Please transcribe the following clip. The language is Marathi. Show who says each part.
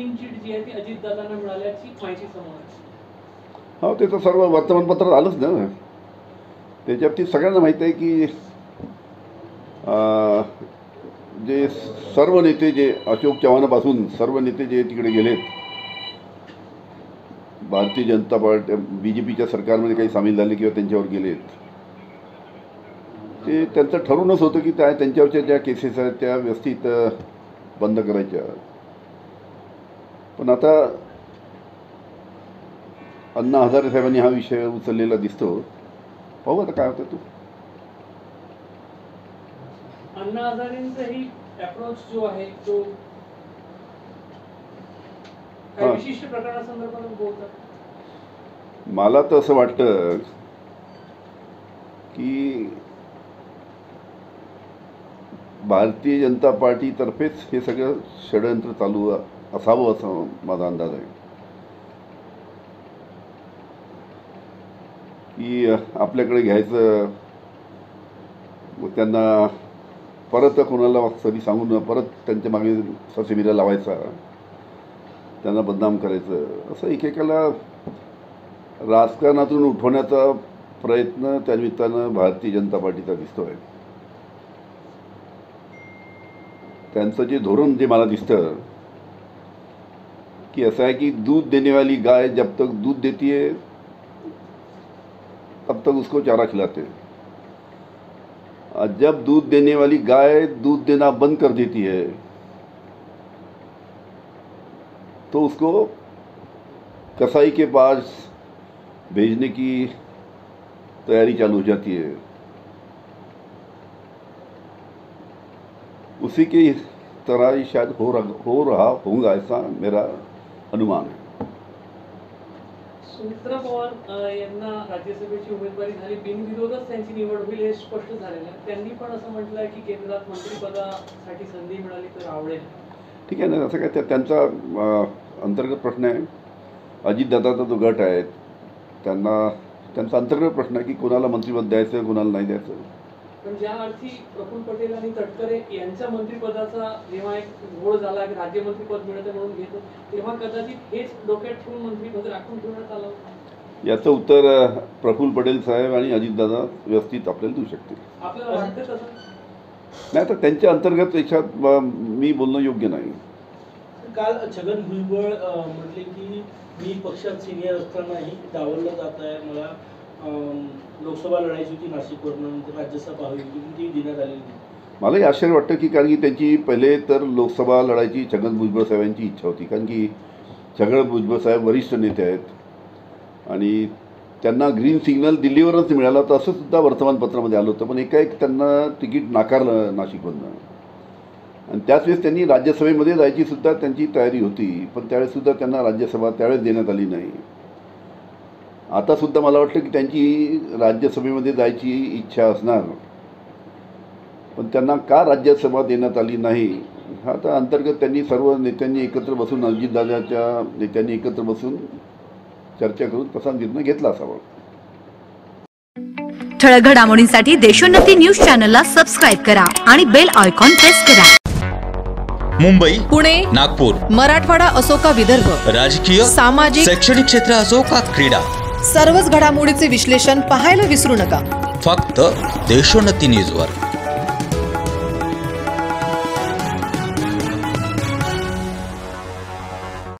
Speaker 1: क्लीन चिट जी आहे ती अजितदादांना मिळाल्याची माहिती समोर आहे.
Speaker 2: हो, ते तर सर्व वर्तमानपत्रात आलंच ना. त्याच्याबाबतीत सगळ्यांना माहीत आहे की जे सर्व नेते जे अशोक चव्हाणापासून सर्व नेते जे तिकडे गेलेत भारतीय जनता पार्टी BJPच्या सरकारमध्ये काही सामील झाले किंवा त्यांच्यावर गेलेत, ते त्यांचं ठरूनच होतं की त्यांच्यावरच्या ज्या केसेस आहेत त्या व्यवस्थित बंद करायच्या. पण आता अण्णा हजारे साहेबांनी हा विषय उचललेला दिसतो. पाहू आता काय होतं. तू
Speaker 1: अण्णा हजारेंचाही अप्रोच जो आहे तो काही विशिष्ट प्रकरणासंदर्भात बोलतात.
Speaker 2: मला तर असं वाटतं की भारतीय जनता पार्टीतर्फेच हे सगळं षडयंत्र चालू असावं असं माझा अंदाज आहे की आपल्याकडे घ्यायचं, त्यांना परत कोणाला सरी सांगून परत त्यांच्या मागे ससेमिरा लावायचा, त्यांना बदनाम करायचं, असं एकेकाला राजकारणातून उठवण्याचा प्रयत्न त्यानिमित्तानं भारतीय जनता पार्टीचा दिसतो आहे. त्यांचं जे धोरण जे मला दिसतं की असं आहे की दूध देने वाली गाय जब तक दूध देती है तब तक उसको चारा खिलाते हैं, और जब दूध देने वाली गाय दूध देना बंद कर देती है तो उसको कसाई के पास भेजने की तैयारी चालू हो जाती है. उसी की तरह ही शायद हो रहा होगा, ऐसा मेरा अनुमान है.
Speaker 1: सुमित्रा पवार यांना राज्यसभेची उमेदवारी झाली, बिनविरोधच त्यांची निवड होईल हे स्पष्ट झालेलं आहे. त्यांनी पण असं म्हटलं आहे की केंद्रात मंत्रिपदासाठी संधी मिळाली तर आवडेल.
Speaker 2: ठीक आहे ना, असं काय त्यांचा अंतर्गत प्रश्न आहे. अजितदादाचा जो गट आहे त्यांचा अंतर्गत प्रश्न आहे की कोणाला मंत्रिपद द्यायचं कोणाला नाही द्यायचं.
Speaker 1: पण ज्या अर्थी प्रफुल्ल पटेल आणि तटकरे यांच्या मंत्रिपदाचा जेव्हा एक घोळ झाला की राज्यमंत्रीपद मिळतं म्हणून घेतो, तेव्हा कदाचित हेच डोक्यात ठेवून मंत्रिपद राखून ठेवण्यात आलं. याचं
Speaker 2: उत्तर प्रफुल्ल पटेल साहेब आणि अजितदादा व्यवस्थित आपल्याला देऊ शकतील.
Speaker 1: आपल्याला वाटतं तसं
Speaker 2: नाही, तर त्यांच्या अंतर्गत याच्यात मी बोलणं योग्य नाही.
Speaker 3: काल छगन भुजबळ म्हटले की मी पक्षात सिनियर असतानाही डावललं जात आहे, मला लोकसभा लढायची होती नाशिकवरून, राज्यसभा हवी होती ती देण्यात आलेली नाही.
Speaker 2: मलाही आश्चर्य वाटतं की कारण की त्यांची पहिले तर लोकसभा लढायची छगन भुजबळ साहेबांची इच्छा होती, कारण की छगन भुजबळ साहेब वरिष्ठ नेते आहेत आणि त्यांना ग्रीन सिग्नल दिल्लीवरच मिळाला तर असं सुद्धा वर्तमानपत्रामध्ये आलं होतं. पण एकाएक त्यांना तिकीट नाकारलं नाशिकमधनं आणि त्याच वेळेस त्यांनी राज्यसभेमध्ये जायची सुद्धा त्यांची तयारी होती, पण त्यावेळेससुद्धा त्यांना राज्यसभा त्यावेळेस देण्यात आली नाही. आतासुद्धा मला वाटतं की त्यांची राज्यसभेमध्ये जायची इच्छा असणार, पण त्यांना का राज्यसभा देण्यात आली नाही हा तर अंतर्गत त्यांनी सर्व नेत्यांनी एकत्र बसून अजितदादाच्या नेत्यांनी एकत्र बसून चर्चा करून तसा निर्णय घेतला असावा.
Speaker 4: ठळक घडामोडींसाठी देशोन्नती न्यूज चॅनलला सबस्क्राईब करा आणि बेल आयकॉन प्रेस करा.
Speaker 5: मुंबई,
Speaker 6: पुणे,
Speaker 5: नागपूर,
Speaker 6: मराठवाडा असो का विदर्भ,
Speaker 5: राजकीय,
Speaker 6: सामाजिक,
Speaker 5: शैक्षणिक क्षेत्र असो का क्रीडा,
Speaker 6: सर्वच घडामोडीचे विश्लेषण पाहायला विसरू नका.
Speaker 5: फक्त देशोन्नती न्यूजवर.